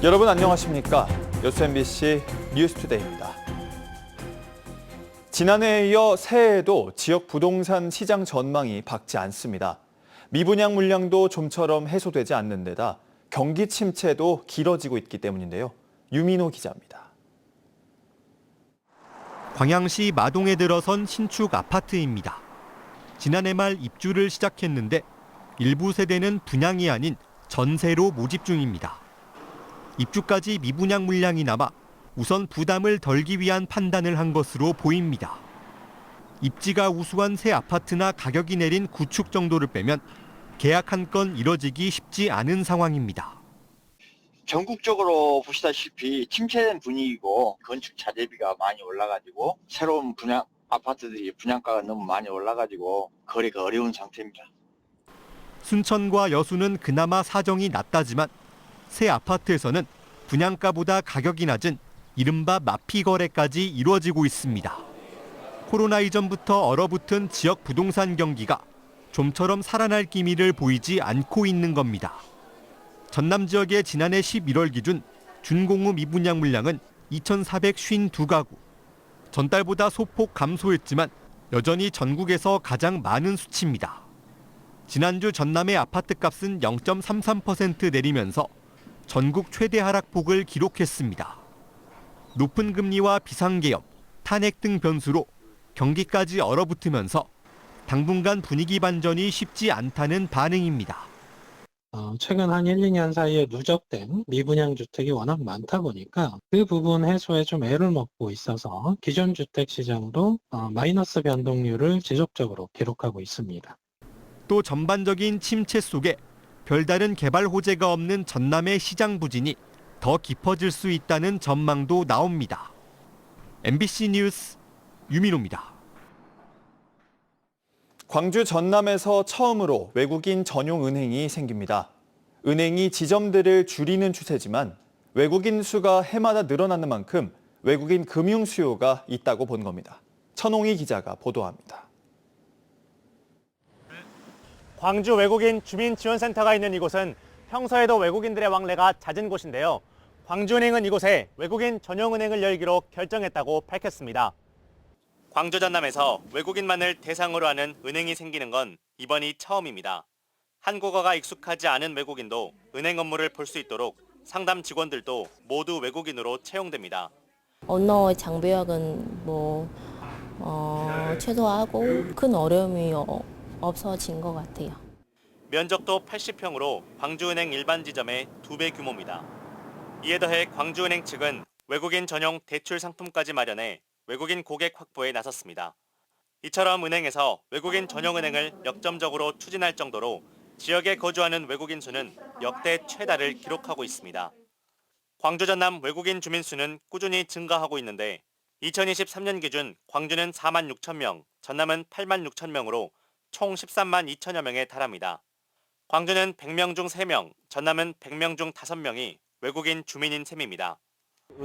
여러분 안녕하십니까? 여수 MBC 뉴스투데이입니다. 지난해에 이어 새해에도 지역 부동산 시장 전망이 밝지 않습니다. 미분양 물량도 좀처럼 해소되지 않는 데다 경기 침체도 길어지고 있기 때문인데요. 유민호 기자입니다. 광양시 마동에 들어선 신축 아파트입니다. 지난해 말 입주를 시작했는데 일부 세대는 분양이 아닌 전세로 모집 중입니다. 입주까지 미분양 물량이 남아 우선 부담을 덜기 위한 판단을 한 것으로 보입니다. 입지가 우수한 새 아파트나 가격이 내린 구축 정도를 빼면 계약 한 건 이뤄지기 쉽지 않은 상황입니다. 전국적으로 보시다시피 침체된 분위기고 건축 자재비가 많이 올라가지고 새로운 분양 아파트들이 분양가가 너무 많이 올라가지고 거래가 어려운 상태입니다. 순천과 여수는 그나마 사정이 낫다지만 새 아파트에서는 분양가보다 가격이 낮은 이른바 마피 거래까지 이루어지고 있습니다. 코로나 이전부터 얼어붙은 지역 부동산 경기가 좀처럼 살아날 기미를 보이지 않고 있는 겁니다. 전남 지역의 지난해 11월 기준 준공후 미분양 물량은 2,452가구. 전달보다 소폭 감소했지만 여전히 전국에서 가장 많은 수치입니다. 지난주 전남의 아파트값은 0.33% 내리면서 전국 최대 하락폭을 기록했습니다. 높은 금리와 비상계엄, 탄핵 등 변수로 경기까지 얼어붙으면서 당분간 분위기 반전이 쉽지 않다는 반응입니다. 최근 한 1, 2년 사이에 누적된 미분양 주택이 워낙 많다 보니까 그 부분 해소에 좀 애를 먹고 있어서 기존 주택 시장도 마이너스 변동률을 지속적으로 기록하고 있습니다. 또 전반적인 침체 속에 별다른 개발 호재가 없는 전남의 시장 부진이 더 깊어질 수 있다는 전망도 나옵니다. MBC 뉴스 유민호입니다. 광주 전남에서 처음으로 외국인 전용 은행이 생깁니다. 은행이 지점들을 줄이는 추세지만 외국인 수가 해마다 늘어나는 만큼 외국인 금융 수요가 있다고 본 겁니다. 천홍희 기자가 보도합니다. 광주 외국인 주민지원센터가 있는 이곳은 평소에도 외국인들의 왕래가 잦은 곳인데요. 광주은행은 이곳에 외국인 전용은행을 열기로 결정했다고 밝혔습니다. 광주 전남에서 외국인만을 대상으로 하는 은행이 생기는 건 이번이 처음입니다. 한국어가 익숙하지 않은 외국인도 은행 업무를 볼 수 있도록 상담 직원들도 모두 외국인으로 채용됩니다. 언어 장벽은 최소화하고 큰 어려움이 없어진 것 같아요. 면적도 80평으로 광주은행 일반 지점의 2배 규모입니다. 이에 더해 광주은행 측은 외국인 전용 대출 상품까지 마련해 외국인 고객 확보에 나섰습니다. 이처럼 은행에서 외국인 전용 은행을 역점적으로 추진할 정도로 지역에 거주하는 외국인 수는 역대 최다를 기록하고 있습니다. 광주 전남 외국인 주민 수는 꾸준히 증가하고 있는데 2023년 기준 광주는 4만 6천 명, 전남은 8만 6천 명으로 총 13만 2천여 명에 달합니다. 광주는 100명 중 3명, 전남은 100명 중 5명이 외국인 주민인 셈입니다.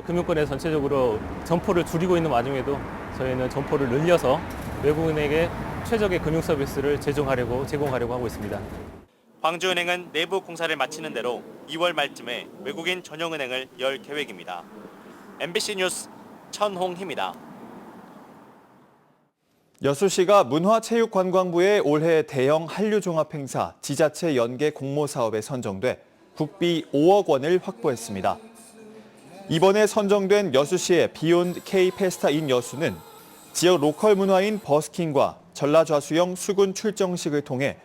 금융권에 전체적으로 점포를 줄이고 있는 와중에도 저희는 점포를 늘려서 외국인에게 최적의 금융 서비스를 제공하려고 하고 있습니다. 광주은행은 내부 공사를 마치는 대로 2월 말쯤에 외국인 전용은행을 열 계획입니다. MBC 뉴스 천홍희입니다. 여수시가 문화체육관광부의 올해 대형 한류종합행사 지자체 연계 공모사업에 선정돼 국비 5억 원을 확보했습니다. 이번에 선정된 여수시의 비욘드 K 페스타 인 여수는 지역 로컬 문화인 버스킹과 전라좌수영 수군 출정식을 통해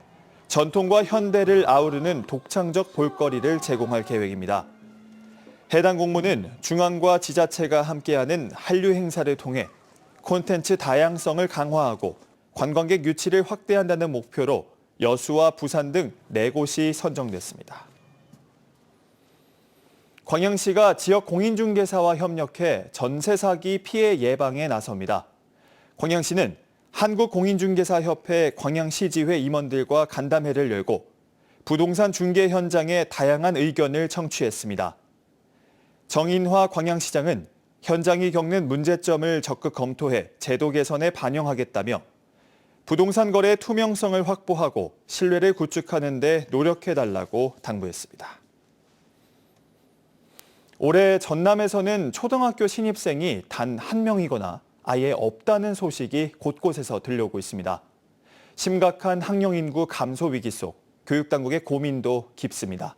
전통과 현대를 아우르는 독창적 볼거리를 제공할 계획입니다. 해당 공모는 중앙과 지자체가 함께하는 한류 행사를 통해 콘텐츠 다양성을 강화하고 관광객 유치를 확대한다는 목표로 여수와 부산 등 4곳이 선정됐습니다. 광양시가 지역 공인중개사와 협력해 전세 사기 피해 예방에 나섭니다. 광양시는 한국공인중개사협회 광양시지회 임원들과 간담회를 열고 부동산 중개 현장의 다양한 의견을 청취했습니다. 정인화 광양시장은 현장이 겪는 문제점을 적극 검토해 제도 개선에 반영하겠다며 부동산 거래 투명성을 확보하고 신뢰를 구축하는 데 노력해달라고 당부했습니다. 올해 전남에서는 초등학교 신입생이 단 한 명이거나 아예 없다는 소식이 곳곳에서 들려오고 있습니다. 심각한 학령 인구 감소 위기 속 교육당국의 고민도 깊습니다.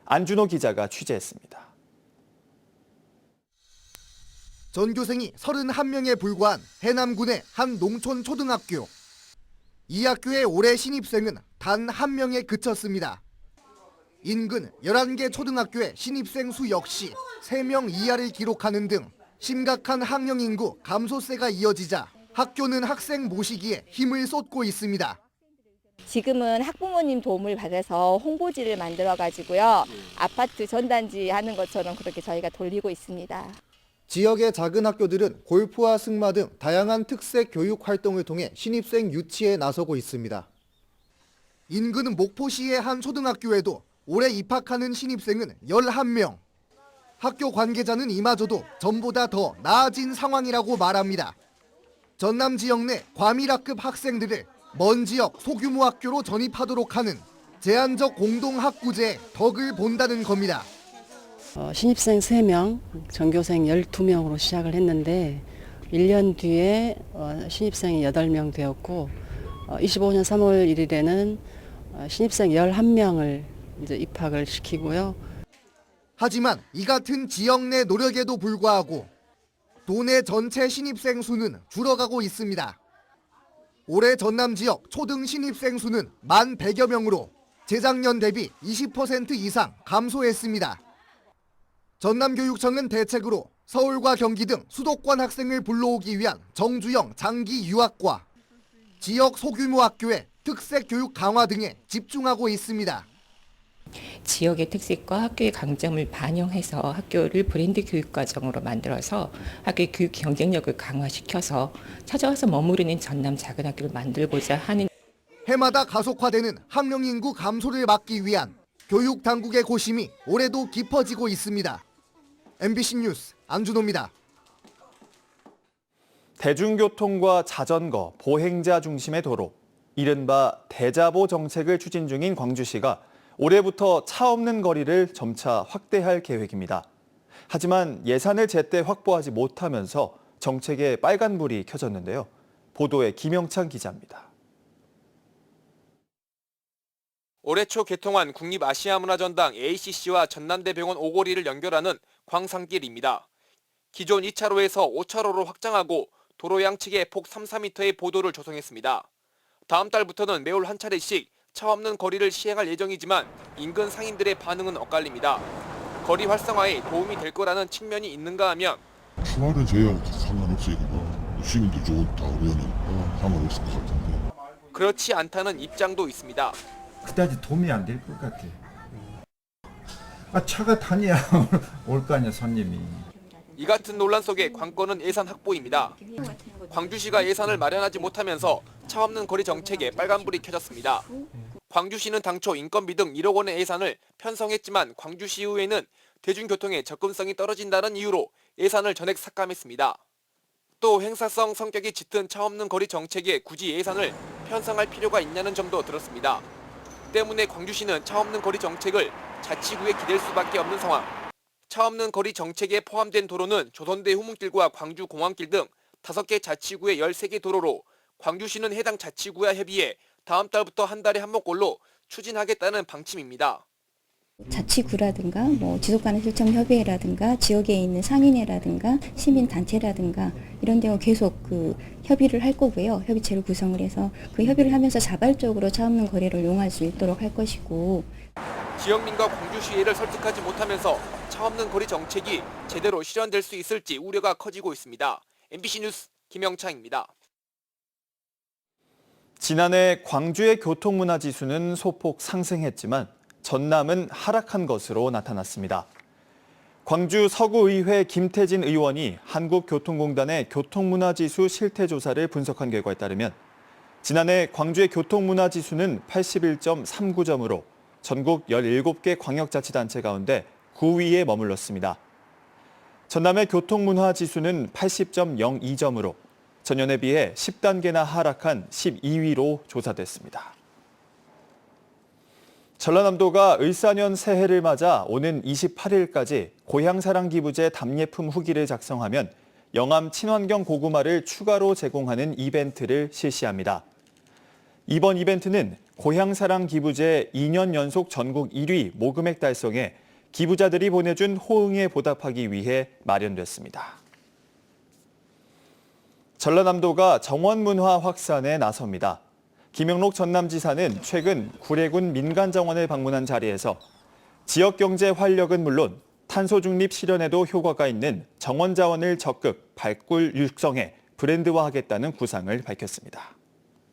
안준호 기자가 취재했습니다. 전교생이 31명에 불과한 해남군의 한 농촌 초등학교. 이 학교의 올해 신입생은 단 한 명에 그쳤습니다. 인근 11개 초등학교의 신입생 수 역시 3명 이하를 기록하는 등 심각한 학령 인구 감소세가 이어지자 학교는 학생 모시기에 힘을 쏟고 있습니다. 지금은 학부모님 도움을 받아서 홍보지를 만들어가지고요. 아파트 전단지 하는 것처럼 그렇게 저희가 돌리고 있습니다. 지역의 작은 학교들은 골프와 승마 등 다양한 특색 교육 활동을 통해 신입생 유치에 나서고 있습니다. 인근 목포시의 한 초등학교에도 올해 입학하는 신입생은 11명. 학교 관계자는 이마저도 전보다 더 나아진 상황이라고 말합니다. 전남 지역 내 과밀학급 학생들을 먼 지역 소규모 학교로 전입하도록 하는 제한적 공동학구제의 덕을 본다는 겁니다. 신입생 3명, 전교생 12명으로 시작을 했는데 1년 뒤에 신입생이 8명 되었고 25년 3월 1일에는 신입생 11명을 이제 입학을 시키고요. 하지만 이 같은 지역 내 노력에도 불구하고 도내 전체 신입생 수는 줄어가고 있습니다. 올해 전남 지역 초등 신입생 수는 1,100여 명으로 재작년 대비 20% 이상 감소했습니다. 전남교육청은 대책으로 서울과 경기 등 수도권 학생을 불러오기 위한 정주영 장기 유학과 지역 소규모 학교의 특색 교육 강화 등에 집중하고 있습니다. 지역의 특색과 학교의 강점을 반영해서 학교를 브랜드 교육 과정으로 만들어서 학교의 교육 경쟁력을 강화시켜서 찾아와서 머무르는 전남 작은 학교를 만들고자 하는 해마다 가속화되는 학령 인구 감소를 막기 위한 교육 당국의 고심이 올해도 깊어지고 있습니다. MBC 뉴스 안준호입니다. 대중교통과 자전거, 보행자 중심의 도로, 이른바 대자보 정책을 추진 중인 광주시가 올해부터 차 없는 거리를 점차 확대할 계획입니다. 하지만 예산을 제때 확보하지 못하면서 정책에 빨간불이 켜졌는데요. 보도에 김영찬 기자입니다. 올해 초 개통한 국립아시아문화전당 ACC와 전남대병원 오거리를 연결하는 광산길입니다. 기존 2차로에서 5차로로 확장하고 도로 양측에 폭 3-4m의 보도를 조성했습니다. 다음 달부터는 매월 한 차례씩 차 없는 거리를 시행할 예정이지만 인근 상인들의 반응은 엇갈립니다. 거리 활성화에 도움이 될 거라는 측면이 있는가 하면 주말은 저희하고 상관없어요. 시민들 좋다 그러면 상관없을 것 같은데. 그렇지 않다는 입장도 있습니다. 그다지 도움이 안 될 것 같아. 차가 다녀야 올 거 아니야 손님이. 이 같은 논란 속에 관건은 예산 확보입니다. 광주시가 예산을 마련하지 못하면서 차 없는 거리 정책에 빨간불이 켜졌습니다. 광주시는 당초 인건비 등 1억 원의 예산을 편성했지만 광주시의회는 대중교통의 접근성이 떨어진다는 이유로 예산을 전액 삭감했습니다. 또 행사성 성격이 짙은 차 없는 거리 정책에 굳이 예산을 편성할 필요가 있냐는 점도 들었습니다. 때문에 광주시는 차 없는 거리 정책을 자치구에 기댈 수밖에 없는 상황. 차 없는 거리 정책에 포함된 도로는 조선대 후문길과 광주공항길 등 5개 자치구의 13개 도로로 광주시는 해당 자치구와 협의해 다음 달부터 한 달에 한 번꼴로 추진하겠다는 방침입니다. 자치구라든가 지속가능실천협의회라든가 지역에 있는 상인회라든가 시민단체라든가 이런 데와 계속 협의를 할 거고요. 협의체를 구성을 해서 그 협의를 하면서 자발적으로 차 없는 거리를 이용할 수 있도록 할 것이고 지역민과 광주시의회를 설득하지 못하면서 차 없는 거리 정책이 제대로 실현될 수 있을지 우려가 커지고 있습니다. MBC 뉴스 김영창입니다. 지난해 광주의 교통문화지수는 소폭 상승했지만 전남은 하락한 것으로 나타났습니다. 광주 서구의회 김태진 의원이 한국교통공단의 교통문화지수 실태조사를 분석한 결과에 따르면 지난해 광주의 교통문화지수는 81.39점으로 전국 17개 광역자치단체 가운데 9위에 머물렀습니다. 전남의 교통문화 지수는 80.02점으로 전년에 비해 10단계나 하락한 12위로 조사됐습니다. 전라남도가 을사년 새해를 맞아 오는 28일까지 고향사랑기부제 답례품 후기를 작성하면 영암 친환경 고구마를 추가로 제공하는 이벤트를 실시합니다. 이번 이벤트는 고향사랑기부제 2년 연속 전국 1위 모금액 달성에 기부자들이 보내준 호응에 보답하기 위해 마련됐습니다. 전라남도가 정원문화 확산에 나섭니다. 김영록 전남지사는 최근 구례군 민간정원을 방문한 자리에서 지역경제 활력은 물론 탄소 중립 실현에도 효과가 있는 정원 자원을 적극 발굴 육성해 브랜드화하겠다는 구상을 밝혔습니다.